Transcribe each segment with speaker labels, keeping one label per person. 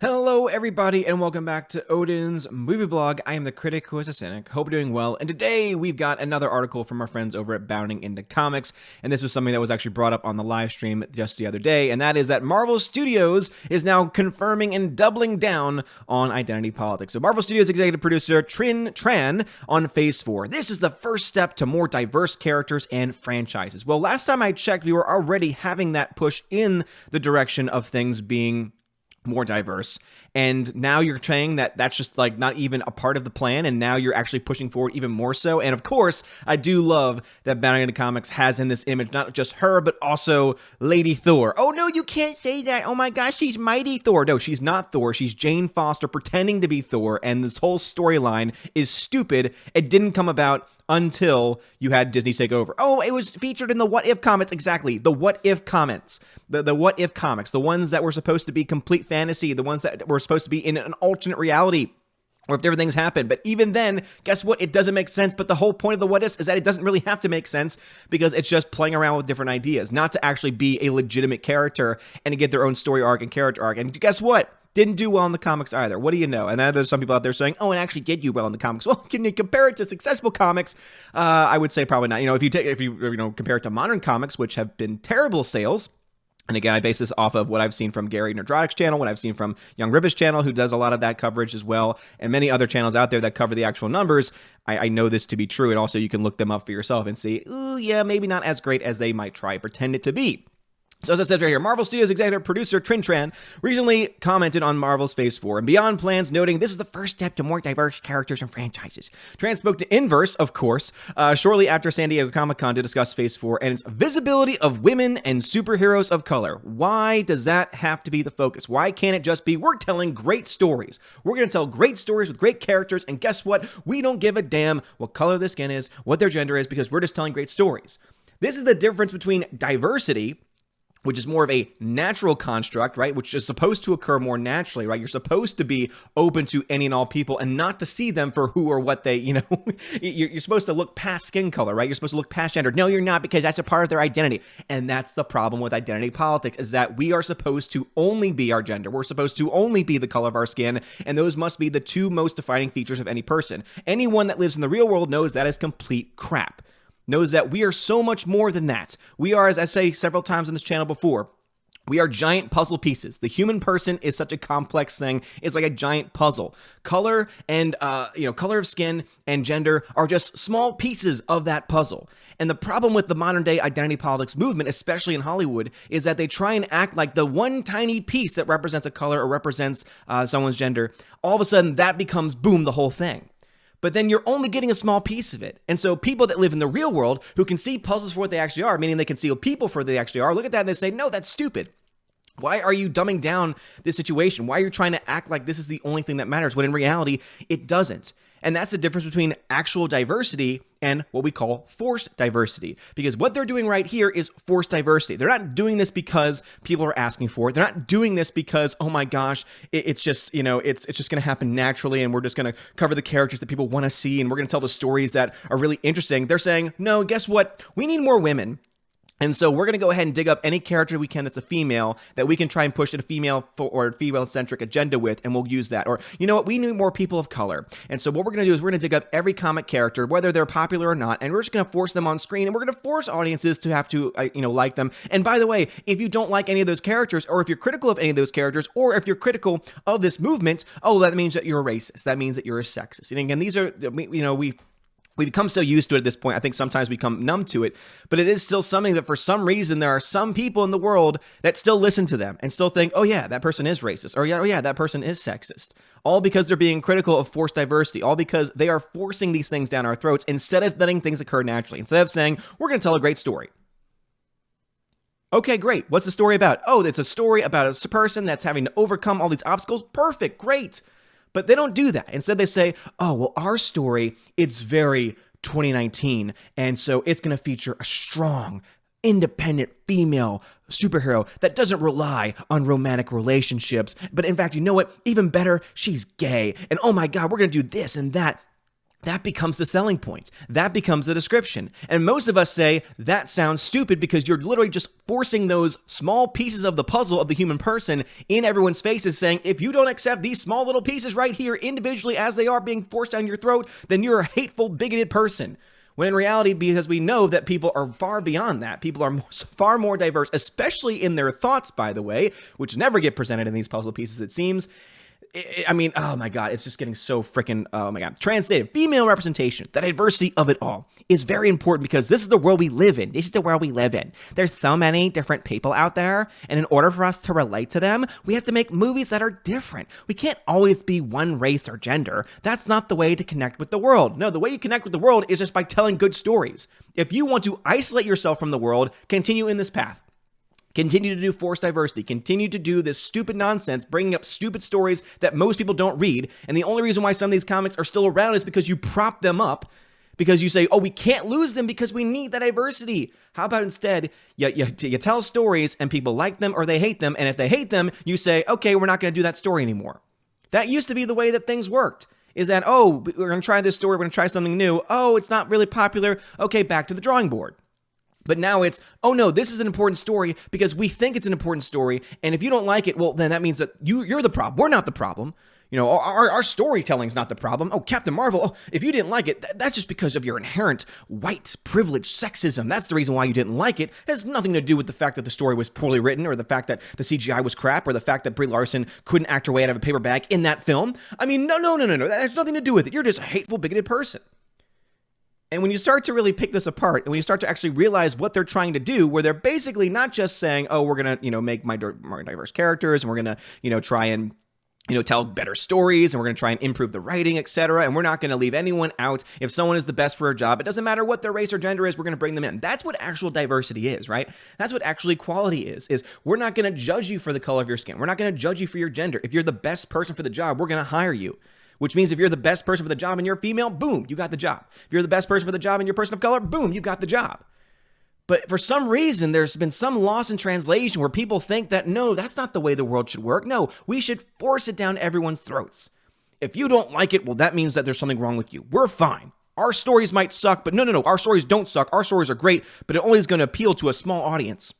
Speaker 1: Hello, everybody, and welcome back to Odin's movie blog. I am the critic who is a cynic. Hope you're doing well. And today we've got another article from our friends over at Bounding Into Comics. And this was something that was actually brought up on the live stream just the other day. And that is that Marvel Studios is now confirming and doubling down on identity politics. So, Marvel Studios executive producer Trinh Tran on Phase 4. This is the first step to more diverse characters and franchises. Well, last time I checked, we were already having that push in the direction of things being more diverse, and now you're saying that that's just like not even a part of the plan, and now you're actually pushing forward even more so. And of course, I do love that Bounding Into Comics has in this image not just her but also Lady Thor. Oh no, you can't say that. Oh my gosh, she's Mighty Thor. No, she's not Thor. She's Jane Foster pretending to be Thor, and this whole storyline is stupid. It didn't come about until you had Disney take over. Oh, it was featured in the What If comics. Exactly. The What If comics. The What If comics. The ones that were supposed to be complete fantasy. The ones that were supposed to be in an alternate reality, or if everything's happened. But even then, guess what? It doesn't make sense. But the whole point of the What Ifs is that it doesn't really have to make sense, because it's just playing around with different ideas, not to actually be a legitimate character and to get their own story arc and character arc. And guess what? Didn't do well in the comics either. What do you know? And then there's some people out there saying, oh, it actually did do well in the comics. Well, can you compare it to successful comics? I would say probably not. You know, if you compare it to modern comics, which have been terrible sales. And again, I base this off of what I've seen from Gary Nerdrotic's channel, what I've seen from Young Ribba's channel, who does a lot of that coverage as well, and many other channels out there that cover the actual numbers. I know this to be true, and also you can look them up for yourself and see, ooh, yeah, maybe not as great as they might try and pretend it to be. So as I said right here, Marvel Studios executive producer Trinh Tran recently commented on Marvel's Phase 4 and Beyond plans, noting this is the first step to more diverse characters and franchises. Tran spoke to Inverse, of course, shortly after San Diego Comic-Con to discuss Phase 4 and its visibility of women and superheroes of color. Why does that have to be the focus? Why can't it just be, we're telling great stories. We're going to tell great stories with great characters, and guess what? We don't give a damn what color their skin is, what their gender is, because we're just telling great stories. This is the difference between diversity, which is more of a natural construct, right? Which is supposed to occur more naturally, right? You're supposed to be open to any and all people and not to see them for who or what they, you're supposed to look past skin color, right? You're supposed to look past gender. No, you're not, because that's a part of their identity. And that's the problem with identity politics, is that we are supposed to only be our gender. We're supposed to only be the color of our skin. And those must be the two most defining features of any person. Anyone that lives in the real world knows that is complete crap. Knows that we are so much more than that. We are, as I say several times on this channel before, we are giant puzzle pieces. The human person is such a complex thing. It's like a giant puzzle. Color and, color of skin and gender are just small pieces of that puzzle. And the problem with the modern day identity politics movement, especially in Hollywood, is that they try and act like the one tiny piece that represents a color or represents someone's gender, all of a sudden that becomes, boom, the whole thing. But then you're only getting a small piece of it. And so people that live in the real world who can see puzzles for what they actually are, meaning they can see people for what they actually are, look at that and they say, no, that's stupid. Why are you dumbing down this situation? Why are you trying to act like this is the only thing that matters when in reality it doesn't? And that's the difference between actual diversity and what we call forced diversity. Because what they're doing right here is forced diversity. They're not doing this because people are asking for it. They're not doing this because, oh my gosh, it's just, it's just going to happen naturally, and we're just going to cover the characters that people want to see, and we're going to tell the stories that are really interesting. They're saying, no, guess what? We need more women. And so we're going to go ahead and dig up any character we can that's a female that we can try and push a female or female-centric agenda with, and we'll use that. Or, you know what, we need more people of color. And so what we're going to do is we're going to dig up every comic character, whether they're popular or not, and we're just going to force them on screen, and we're going to force audiences to have to, like them. And by the way, if you don't like any of those characters, or if you're critical of any of those characters, or if you're critical of this movement, oh, that means that you're a racist. That means that you're a sexist. And again, these are, we become so used to it at this point. I think sometimes we become numb to it, but it is still something that for some reason there are some people in the world that still listen to them and still think, oh yeah, that person is racist, or yeah, that person is sexist. All because they're being critical of forced diversity, all because they are forcing these things down our throats instead of letting things occur naturally, instead of saying, we're going to tell a great story. Okay, great. What's the story about? Oh, it's a story about a person that's having to overcome all these obstacles. Perfect, great. But they don't do that. Instead, they say, oh, well, our story, it's very 2019, and so it's going to feature a strong, independent female superhero that doesn't rely on romantic relationships. But in fact, you know what? Even better, she's gay. And oh my God, we're going to do this and that. that becomes the selling point. That becomes the description. And most of us say, that sounds stupid, because you're literally just forcing those small pieces of the puzzle of the human person in everyone's faces, saying, if you don't accept these small little pieces right here individually as they are being forced down your throat, then you're a hateful, bigoted person. When in reality, because we know that people are far beyond that. People are far more diverse, especially in their thoughts, by the way, which never get presented in these puzzle pieces, it seems. I mean, oh my God, it's just getting so freaking, oh my God. Translated, female representation, the diversity of it all is very important, because this is the world we live in. This is the world we live in. There's so many different people out there, and in order for us to relate to them, we have to make movies that are different. We can't always be one race or gender. That's not the way to connect with the world. No, the way you connect with the world is just by telling good stories. If you want to isolate yourself from the world, continue in this path. Continue to do forced diversity. Continue to do this stupid nonsense, bringing up stupid stories that most people don't read. And the only reason why some of these comics are still around is because you prop them up, because you say, oh, we can't lose them because we need that diversity. How about instead, you tell stories and people like them or they hate them. And if they hate them, you say, okay, we're not going to do that story anymore. That used to be the way that things worked. Is that, oh, we're going to try this story. We're going to try something new. Oh, it's not really popular. Okay, back to the drawing board. But now it's, oh no, this is an important story because we think it's an important story. And if you don't like it, well, then that means that you're the problem. We're not the problem. You know, our storytelling's not the problem. Oh, Captain Marvel, oh, if you didn't like it, that's just because of your inherent white privilege sexism. That's the reason why you didn't like it. It has nothing to do with the fact that the story was poorly written, or the fact that the CGI was crap, or the fact that Brie Larson couldn't act her way out of a paper bag in that film. I mean, no. That has nothing to do with it. You're just a hateful, bigoted person. And when you start to really pick this apart, and when you start to actually realize what they're trying to do, where they're basically not just saying, oh, we're going to, make more diverse characters, and we're going to, try and, tell better stories, and we're going to try and improve the writing, etc. And we're not going to leave anyone out. If someone is the best for a job, it doesn't matter what their race or gender is, we're going to bring them in. That's what actual diversity is, right? That's what actual equality is we're not going to judge you for the color of your skin. We're not going to judge you for your gender. If you're the best person for the job, we're going to hire you. Which means if you're the best person for the job and you're female, boom, you got the job. If you're the best person for the job and you're a person of color, boom, you got the job. But for some reason, there's been some loss in translation where people think that, no, that's not the way the world should work. No, we should force it down everyone's throats. If you don't like it, well, that means that there's something wrong with you. We're fine. Our stories might suck, but no, our stories don't suck. Our stories are great, but it only is going to appeal to a small audience.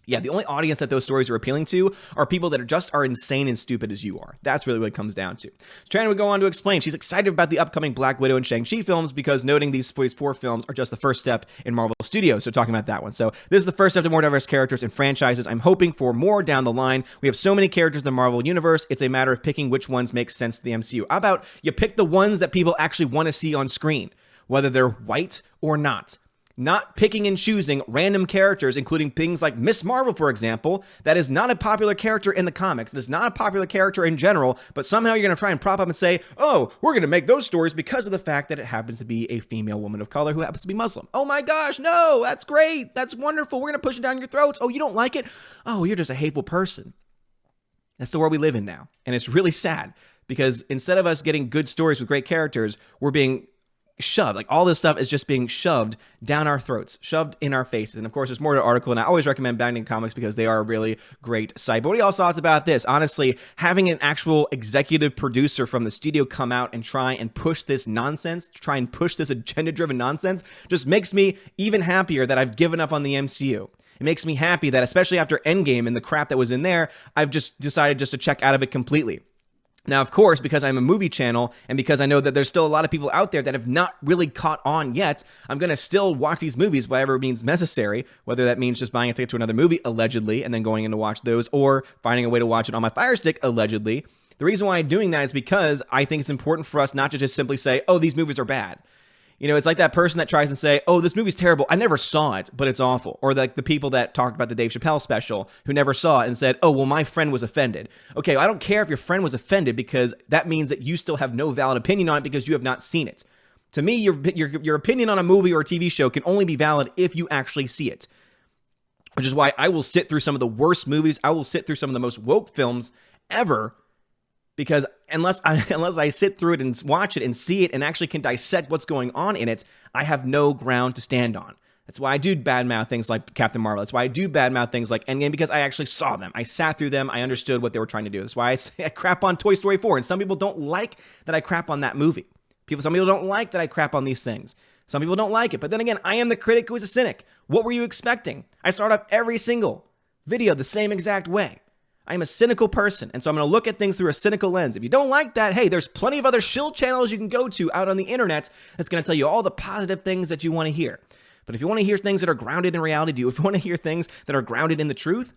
Speaker 1: Yeah, the only audience that those stories are appealing to are people that are insane and stupid as you are. That's really what it comes down to. Trying to go on to explain, she's excited about the upcoming Black Widow and Shang-Chi films because noting these 4 films are just the first step in Marvel Studios. So talking about that one. So this is the first step to more diverse characters and franchises. I'm hoping for more down the line. We have so many characters in the Marvel Universe. It's a matter of picking which ones make sense to the MCU. How about you pick the ones that people actually want to see on screen, whether they're white or not. Not picking and choosing random characters, including things like Miss Marvel, for example, that is not a popular character in the comics. It is not a popular character in general, but somehow you're going to try and prop up and say, oh, we're going to make those stories because of the fact that it happens to be a female woman of color who happens to be Muslim. Oh my gosh, no, that's great. That's wonderful. We're going to push it down your throats. Oh, you don't like it? Oh, you're just a hateful person. That's the world we live in now. And it's really sad because instead of us getting good stories with great characters, we're being shoved. Like all this stuff is just being shoved down our throats, shoved in our faces. And of course, there's more to the article, and I always recommend Bounding Comics because they are a really great site. But what are y'all's thoughts about this? Honestly, having an actual executive producer from the studio come out and try and push this nonsense, try and push this agenda-driven nonsense, just makes me even happier that I've given up on the MCU. It makes me happy that, especially after Endgame and the crap that was in there, I've just decided just to check out of it completely. Now, of course, because I'm a movie channel and because I know that there's still a lot of people out there that have not really caught on yet, I'm going to still watch these movies whatever means necessary, whether that means just buying a ticket to another movie, allegedly, and then going in to watch those, or finding a way to watch it on my Fire Stick, allegedly. The reason why I'm doing that is because I think it's important for us not to just simply say, oh, these movies are bad. You know, it's like that person that tries and say, oh, this movie's terrible. I never saw it, but it's awful. Or like the people that talked about the Dave Chappelle special who never saw it and said, oh, well, my friend was offended. Okay, I don't care if your friend was offended because that means that you still have no valid opinion on it because you have not seen it. To me, your opinion on a movie or a TV show can only be valid if you actually see it. Which is why I will sit through some of the worst movies. I will sit through some of the most woke films ever. Because unless I sit through it and watch it and see it and actually can dissect what's going on in it, I have no ground to stand on. That's why I do badmouth things like Captain Marvel. That's why I do badmouth things like Endgame, because I actually saw them. I sat through them. I understood what they were trying to do. That's why I crap on Toy Story 4. And some people don't like that I crap on that movie. Some people don't like that I crap on these things. Some people don't like it. But then again, I am the critic who is a cynic. What were you expecting? I start off every single video the same exact way. I am a cynical person, and so I'm going to look at things through a cynical lens. If you don't like that, hey, there's plenty of other shill channels you can go to out on the internet that's going to tell you all the positive things that you want to hear. But if you want to hear things that are grounded in reality, if you want to hear things that are grounded in the truth,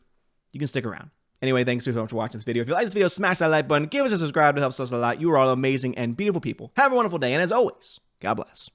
Speaker 1: you can stick around. Anyway, thanks so much for watching this video. If you like this video, smash that like button, give us a subscribe, it helps us a lot. You are all amazing and beautiful people. Have a wonderful day, and as always, God bless.